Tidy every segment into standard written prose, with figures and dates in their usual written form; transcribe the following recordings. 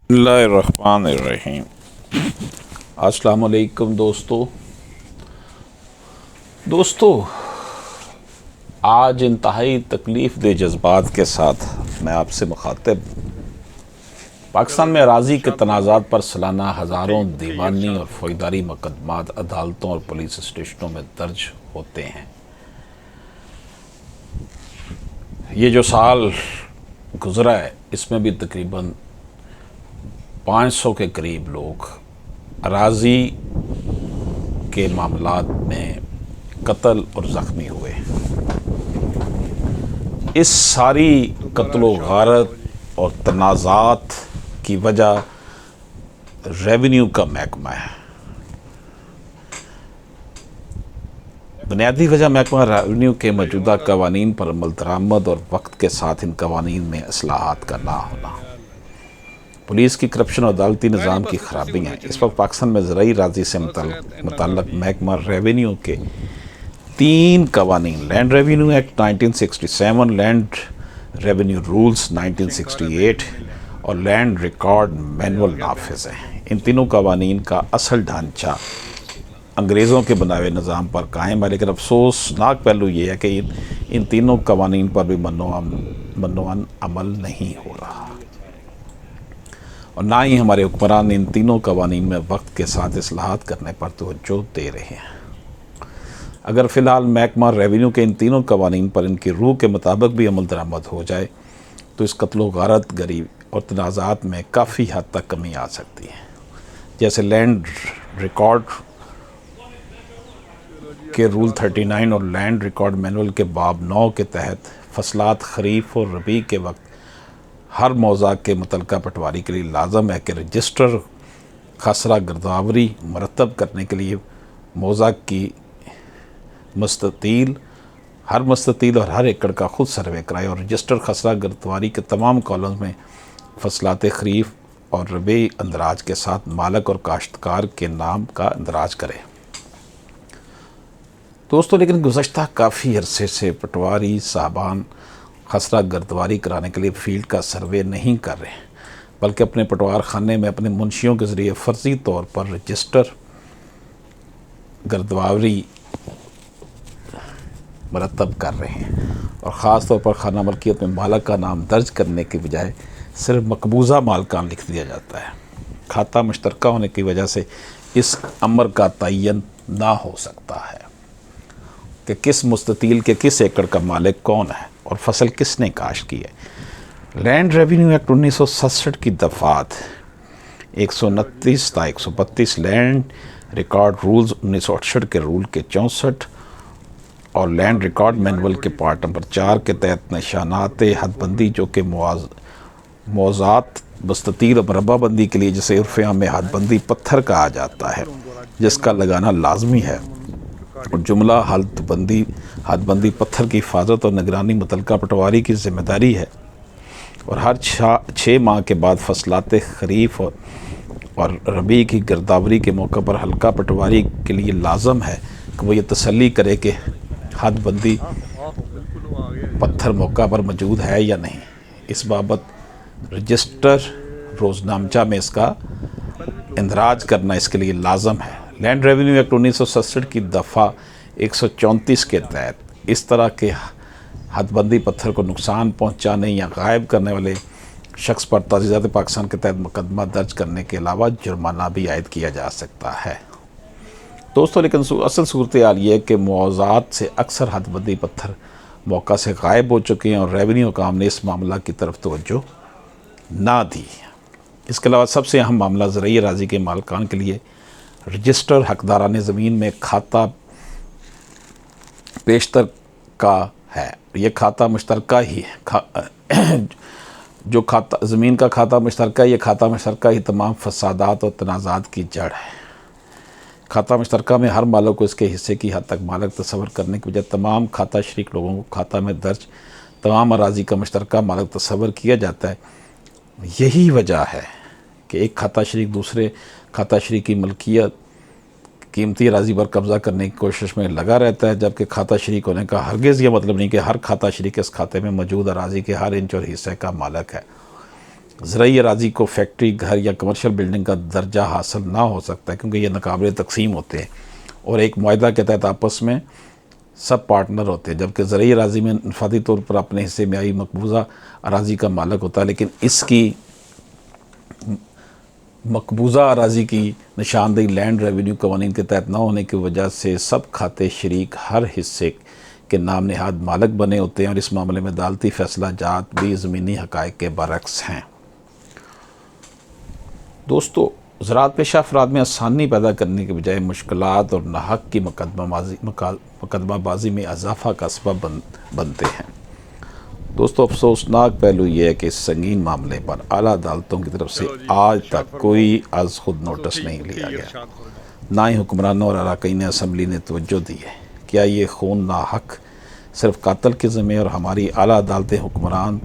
बिस्मिल्लाहिर्रहमानिर्रहीम। अस्सलाम वालेकुम दोस्तों, आज इंतहाई तकलीफ़ दे जज्बात के साथ मैं आपसे मुखातिब पाकिस्तान में अराज़ी के तनाज़ात पर सालाना हज़ारों दीवानी और फ़ौजदारी मुकदमात अदालतों और पुलिस स्टेशनों में दर्ज होते हैं। ये जो साल गुज़रा है इसमें भी तकरीबन 500 के करीब लोग अराज़ी के मामलात में कत्ल और ज़ख्मी हुए। इस सारी कत्ल गारत और तनाज़ात की वजह रेवेन्यू का महकमा है। बुनियादी वजह महकमा रेवेन्यू के मौजूदा कवानीन पर अमल दरामद और वक्त के साथ इन कवानीन में इस्लाहात का ना होना, पुलिस की करप्शन और अदालती निज़ाम की खराबी हैं। इस वक्त पाकिस्तान में ज़राई राजी से मुतल्लक़ महकमा रेवेन्यू के 3 कवानीन, land revenue act 1967, land revenue rules 1968 और लैंड रिकॉर्ड मैनुअल नाफिज हैं। इन तीनों कवानीन का असल ढांचा अंग्रेज़ों के बनाए हुए निज़ाम पर कायम है, लेकिन अफसोसनाक पहलू ये है कि इन तीनों कवानीन पर भी मनोअन अमल नहीं हो रहा और ना ही हमारे हुक्मरान इन तीनों कवानीन में वक्त के साथ इस्लाहात करने पर तवज्जो दे रहे हैं। अगर फ़िलहाल महकमा रेवेन्यू के इन तीनों कवानीन पर इनकी रूह के मुताबिक भी अमल दरामद हो जाए तो इस कत्ल गारत, गरीब और तनाज़ात में काफ़ी हद तक कमी आ सकती है। जैसे लैंड रिकॉर्ड के रूल 39 और लैंड रिकॉर्ड मैनुअल के बाब 9 के तहत फसलात खरीफ और रबी के वक्त हर मौज़ा के मुतलका पटवारी के लिए लाजम है कि रजिस्टर खसरा गिरदावरी मरतब करने के लिए मौज़ा की हर मुस्ततील और हर एकड़ का खुद सर्वे कराए और रजिस्टर खसरा गिरदावरी के तमाम कॉलम्स में फसलात खरीफ और रबी अंदराज के साथ मालक और काश्तकार के नाम का अंदराज करे। दोस्तों, लेकिन गुज़श्ता काफ़ी अरसे से पटवारी साहबान खसरा गिरदावरी कराने के लिए फील्ड का सर्वे नहीं कर रहे, बल्कि अपने पटवार खाने में अपने मुंशियों के ज़रिए फ़र्ज़ी तौर पर रजिस्टर गिरदावरी मरतब कर रहे हैं और ख़ास तौर पर खाना मलकियत में मालक का नाम दर्ज करने के बजाय सिर्फ मकबूजा मालकान लिख दिया जाता है। खाता मुश्तरका होने की वजह से इस अमर का तयन ना हो सकता है कि किस मुस्ततील के किस एकड़ का मालिक कौन है और फसल किसने काश्त की है। लैंड रेवेन्यू एक्ट 1967 की दफ़ात 129 ता 132, लैंड रिकॉर्ड रूल्स 1968 के रूल के 64 और लैंड रिकॉर्ड मैनुअल के पार्ट नंबर 4 के तहत निशानात हदबंदी, जो कि मौज़ात मुस्ततील और मरबा के लिए जिसे उर्फ़ आम में हदबंदी पत्थर कहा जाता है, जिसका लगाना लाजमी है और जुमला हदबंदी पत्थर की हिफाजत और निगरानी मुतलका पटवारी की ज़िम्मेदारी है और हर 6 माह के बाद फसलात खरीफ और रबी की गिरदावरी के मौके पर हल्का पटवारी के लिए लाजम है कि वो ये तसल्ली करे कि हदबंदी पत्थर मौका पर मौजूद है या नहीं। इस बाबत रजिस्टर रोज़नामचा में इसका इंदराज करना इसके लिए लाजम है। लैंड रेवेन्यू एक्ट 1967 की दफ़ा 134 के तहत इस तरह के हदबंदी पत्थर को नुकसान पहुंचाने या गायब करने वाले शख्स पर ताज़ीज़ात पाकिस्तान के तहत मुकदमा दर्ज करने के अलावा जुर्माना भी आयद किया जा सकता है। दोस्तों, लेकिन असल सूरत हाल ये है कि मुआवज़ात से अक्सर हदबंदी पत्थर मौका से गायब हो चुके हैं और रेवेन्यू हुकाम ने इस मामला की तरफ तवज्जो ना दी। इसके अलावा सबसे अहम मामला ज़राई अराज़ी के मालकान के लिए रजिस्टर हकदारान ज़मीन में खाता पेशतर का है। ये खाता मुश्तरका ही है, जो खाता ज़मीन का खाता मुश्तरका, ये खाता मुश्तरका ही तमाम फसादात और तनाज़ात की जड़ है। खाता मुश्तरका में हर मालिक को इसके हिस्से की हद तक मालिक तस्वर करने की बजाय तमाम खाता शरीक लोगों को खाता में दर्ज तमाम अराज़ी का मुश्तरका मालिक तस्वर किया जाता है। यही वजह है कि एक खाता शरीक दूसरे खाता शरीक की मलकियत कीमती अराज़ी पर कब्ज़ा करने की कोशिश में लगा रहता है, जबकि खाता शरीक होने का हरगिज़ ये मतलब नहीं कि हर खाता शरीक इस खाते में मौजूद अराज़ी के हर इंच और हिस्से का मालिक है। زرعی اراضی کو فیکٹری، گھر یا کمرشل بلڈنگ کا درجہ حاصل نہ ہو سکتا ہے کیونکہ یہ ناقابل تقسیم ہوتے ہیں اور ایک معاہدہ کے تحت آپس میں سب پارٹنر ہوتے ہیں، جبکہ زرعی اراضی میں انفرادی طور پر اپنے حصے میں آئی مقبوضہ اراضی کا مالک ہوتا ہے، لیکن اس کی مقبوضہ اراضی کی نشاندہی لینڈ ریونیو قوانین کے تحت نہ ہونے کی وجہ سے سب کھاتے شریک ہر حصے کے نام نہاد مالک بنے ہوتے ہیں، اور اس معاملے میں عدالتی فیصلہ جات بھی زمینی حقائق کے برعکس ہیں۔ دوستو، زراعت پیشہ افراد میں آسانی پیدا کرنے کے بجائے مشکلات اور ناحق کی مقدمہ بازی میں اضافہ کا سبب بنتے ہیں۔ دوستو، افسوسناک پہلو یہ ہے کہ اس سنگین معاملے پر اعلیٰ عدالتوں کی طرف سے آج تک کوئی از خود نوٹس نہیں لیا گیا، نہ ہی حکمرانوں اور اراکین اسمبلی نے توجہ دی ہے۔ کیا یہ خون ناحق صرف قاتل کے ذمہ اور ہماری اعلیٰ عدالتیں حکمران،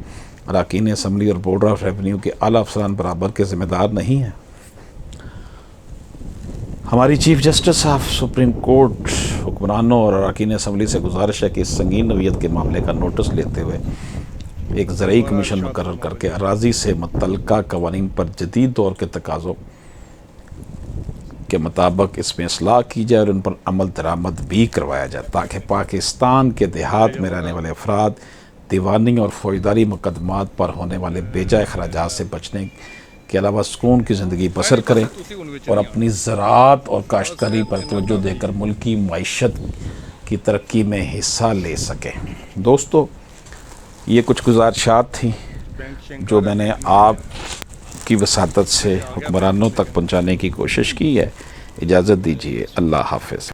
اراکین اسمبلی اور بورڈ آف ریونیو کے اعلیٰ افسران برابر کے ذمہ دار نہیں ہیں؟ ہماری chief justice of supreme court حکمرانوں اور اراکین اسمبلی سے گزارش ہے کہ اس سنگین نوعیت کے معاملے کا نوٹس لیتے ہوئے ایک زرعی کمیشن مقرر کر کے اراضی سے متعلقہ قوانین پر جدید دور کے تقاضوں کے مطابق اس میں اصلاح کی جائے اور ان پر عمل درآمد بھی کروایا جائے، تاکہ پاکستان کے دیہات میں رہنے والے افراد دیوانی اور فوجداری مقدمات پر ہونے والے بیجا اخراجات سے بچنے کے علاوہ سکون کی زندگی بسر کریں اور اپنی زراعت اور کاشتکاری پر توجہ دے کر ملکی معیشت کی ترقی میں حصہ لے سکیں۔ دوستو، یہ کچھ گزارشات تھیں جو میں نے آپ کی وساطت سے حکمرانوں تک پہنچانے کی کوشش کی ہے۔ اجازت دیجیے، اللہ حافظ۔